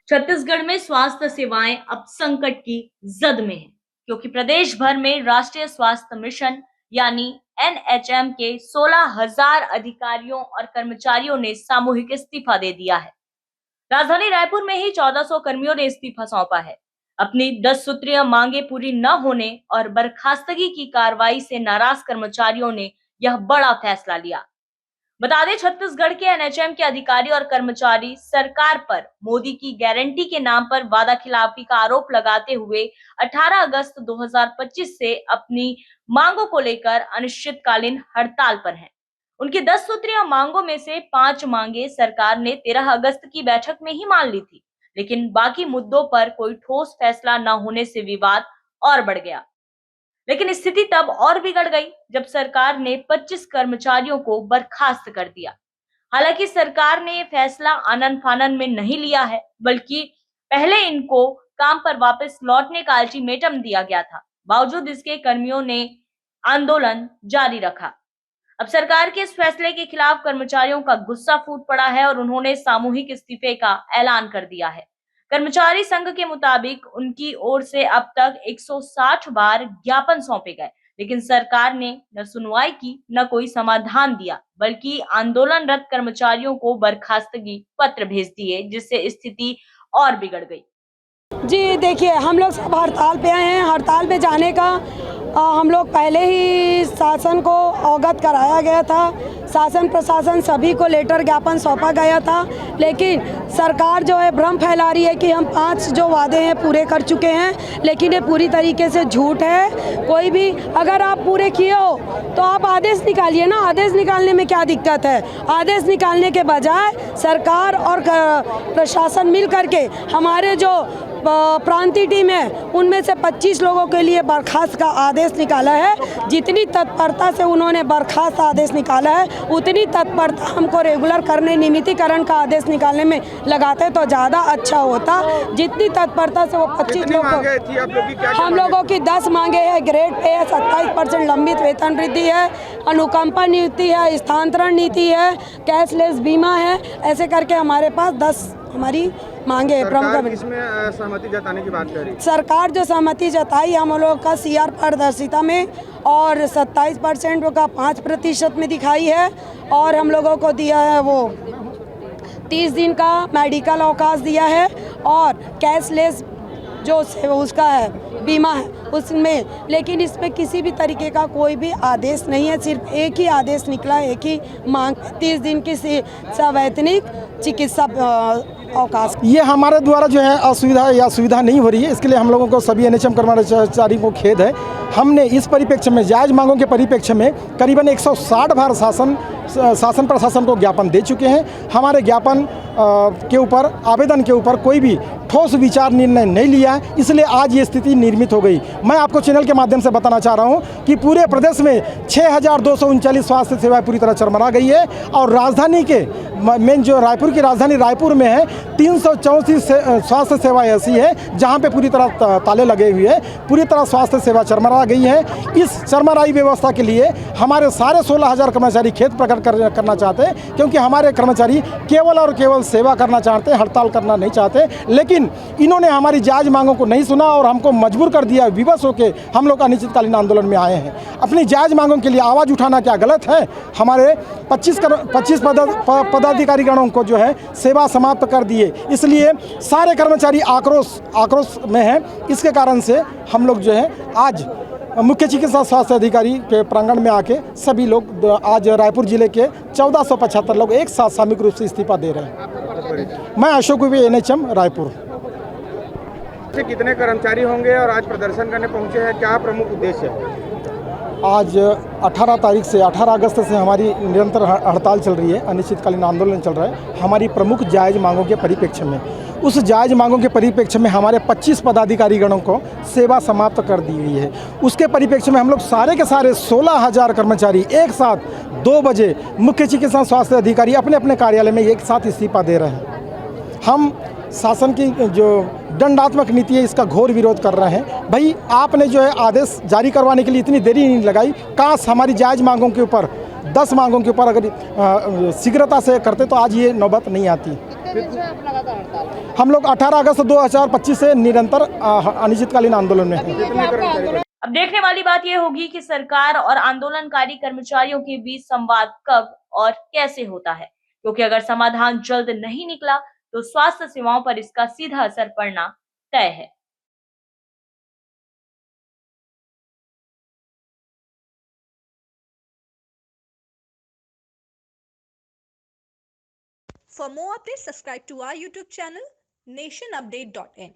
छत्तीसगढ़ में स्वास्थ्य सेवाएं अब संकट की जद में हैं, क्योंकि प्रदेश भर में राष्ट्रीय स्वास्थ्य मिशन यानी एनएचएम के 16,000 अधिकारियों और कर्मचारियों ने सामूहिक इस्तीफा दे दिया है। राजधानी रायपुर में ही 1400 कर्मियों ने इस्तीफा सौंपा है। अपनी 10 सूत्रीय मांगे पूरी न होने और बर्खास्तगी की कार्रवाई से नाराज कर्मचारियों ने यह बड़ा फैसला लिया। बता दें, छत्तीसगढ़ के एनएचएम के अधिकारी और कर्मचारी सरकार पर मोदी की गारंटी के नाम पर वादा खिलाफी का आरोप लगाते हुए 18 अगस्त 2025 से अपनी मांगों को लेकर अनिश्चितकालीन हड़ताल पर हैं। उनकी 10 सूत्रीय मांगों में से 5 मांगे सरकार ने 13 अगस्त की बैठक में ही मान ली थी, लेकिन बाकी मुद्दों पर कोई ठोस फैसला न होने से विवाद और बढ़ गया। लेकिन स्थिति तब और बिगड़ गई जब सरकार ने 25 कर्मचारियों को बर्खास्त कर दिया। हालांकि सरकार ने ये फैसला आनन फानन में नहीं लिया है, बल्कि पहले इनको काम पर वापस लौटने का अल्टीमेटम दिया गया था। बावजूद इसके कर्मियों ने आंदोलन जारी रखा। अब सरकार के इस फैसले के खिलाफ कर्मचारियों का गुस्सा फूट पड़ा है और उन्होंने सामूहिक इस्तीफे का ऐलान कर दिया है। कर्मचारी संघ के मुताबिक उनकी ओर से अब तक 160 बार ज्ञापन सौंपे गए, लेकिन सरकार ने न सुनवाई की न कोई समाधान दिया, बल्कि आंदोलनरत कर्मचारियों को बर्खास्तगी पत्र भेज दिए, जिससे स्थिति और बिगड़ गई। जी देखिए, हम लोग सब हड़ताल पे आए हैं। हड़ताल पे जाने का हम लोग पहले ही शासन को अवगत कराया गया था। शासन प्रशासन सभी को लेटर ज्ञापन सौंपा गया था, लेकिन सरकार जो है भ्रम फैला रही है कि हम 5 जो वादे हैं पूरे कर चुके हैं, लेकिन ये पूरी तरीके से झूठ है। कोई भी अगर आप पूरे किए हो तो आप आदेश निकालिए ना। आदेश निकालने में क्या दिक्कत है? आदेश निकालने के बजाय सरकार और प्रशासन मिल करके हमारे जो प्रांतीय टीम है उनमें से 25 लोगों के लिए बर्खास्त का आदेश निकाला है। जितनी तत्परता से उन्होंने बर्खास्त आदेश निकाला है, उतनी तत्परता हमको रेगुलर करने, नियमितीकरण का आदेश निकालने में लगाते तो ज़्यादा अच्छा होता। जितनी तत्परता से वो 25 लोग हम लोगों की 10 मांगे हैं। ग्रेड पे है, 27% लंबित वेतन वृद्धि है, अनुकंपा नीति है, स्थानांतरण नीति है, कैशलेस बीमा है। ऐसे करके हमारे पास 10 हमारी मांगे है। प्रमुख इसमें सहमति जताने की बात कर रही सरकार जो सहमति जताई हम लोग का सीआर पारदर्शिता में और 27% का 5% में दिखाई है, और हम लोगों को दिया है वो 30 दिन का मेडिकल अवकाश दिया है, और कैशलेस जो उसका है बीमा है उसमें। लेकिन इस पे किसी भी तरीके का कोई भी आदेश नहीं है। सिर्फ एक ही आदेश निकला है, एक ही मांग 30 दिन की सवैतनिक चिकित्सा अवकाश। ये हमारे द्वारा जो है असुविधा या सुविधा नहीं हो रही है। इसके लिए हम लोगों को सभी एनएचएम कर्मचारी को खेद है। हमने इस परिप्रेक्ष्य में जायज मांगों के परिप्रेक्ष्य में करीबन 160 बार शासन प्रशासन को ज्ञापन दे चुके हैं। हमारे ज्ञापन के ऊपर, आवेदन के ऊपर कोई भी ठोस विचार निर्णय नहीं लिया है, इसलिए आज ये स्थिति निर्मित हो गई। मैं आपको चैनल के माध्यम से बताना चाह रहा हूँ कि पूरे प्रदेश में 6,239 स्वास्थ्य सेवाएं पूरी तरह चरमरा गई है, और राजधानी के मेन जो रायपुर की राजधानी रायपुर में है 334 स्वास्थ्य सेवाएं ऐसी है जहाँ पे पूरी तरह ताले लगे हुए हैं, पूरी तरह स्वास्थ्य सेवा चरमरा गई है। इस चरमराई व्यवस्था के लिए हमारे सारे 16,000 कर्मचारी खेद प्रकट करना चाहते हैं, क्योंकि हमारे कर्मचारी केवल और केवल सेवा करना चाहते हैं, हड़ताल करना नहीं चाहते। लेकिन इन्होंने हमारी जायज मांगों को नहीं सुना और हमको मजबूर कर दिया। विवश होकर हम लोग अनिश्चितकालीन आंदोलन में आए हैं। अपनी जायज मांगों के लिए आवाज़ उठाना क्या गलत है? हमारे 25 पदाधिकारीगणों को जो है सेवा समाप्त कर दिए, इसलिए सारे कर्मचारी आक्रोश में हैं। इसके कारण से हम लोग जो है आज मुख्य चिकित्सा स्वास्थ्य अधिकारी के प्रांगण में आके सभी लोग आज रायपुर जिले के 1475 लोग एक साथ सामूहिक रूप से इस्तीफा दे रहे हैं। मैं अशोक उबे, एनएचएम रायपुर। कितने कर्मचारी होंगे और आज प्रदर्शन करने पहुंचे हैं, क्या प्रमुख उद्देश्य है? आज 18 अगस्त से हमारी निरंतर हड़ताल चल रही है, अनिश्चितकालीन आंदोलन चल रहा है। हमारी प्रमुख जायज मांगों के परिप्रेक्ष्य में, उस जायज मांगों के परिप्रेक्ष्य में हमारे 25 पदाधिकारीगणों को सेवा समाप्त कर दी हुई है। उसके परिप्रेक्ष्य में हम लोग सारे के सारे 16,000 कर्मचारी एक साथ 2 बजे मुख्य चिकित्सा स्वास्थ्य अधिकारी अपने अपने कार्यालय में एक साथ इस्तीफा दे रहे हैं। हम शासन की जो दंडात्मक नीति है इसका घोर विरोध कर रहे हैं। भाई, आपने जो है आदेश जारी करवाने के लिए इतनी देरी नहीं लगाई। काश हमारी जायज मांगों के ऊपर 10 मांगों के ऊपर अगर शीघ्रता से करते तो आज ये नौबत नहीं आती। हम लोग 18 अगस्त 2025 से निरंतर अनिश्चितकालीन आंदोलन में हैं। अब देखने वाली बात यह होगी कि सरकार और आंदोलनकारी कर्मचारियों के बीच संवाद कब और कैसे होता है, क्योंकि अगर समाधान जल्द नहीं निकला तो स्वास्थ्य सेवाओं पर इसका सीधा असर पड़ना तय है। For more updates, subscribe to our YouTube channel nationupdate.in.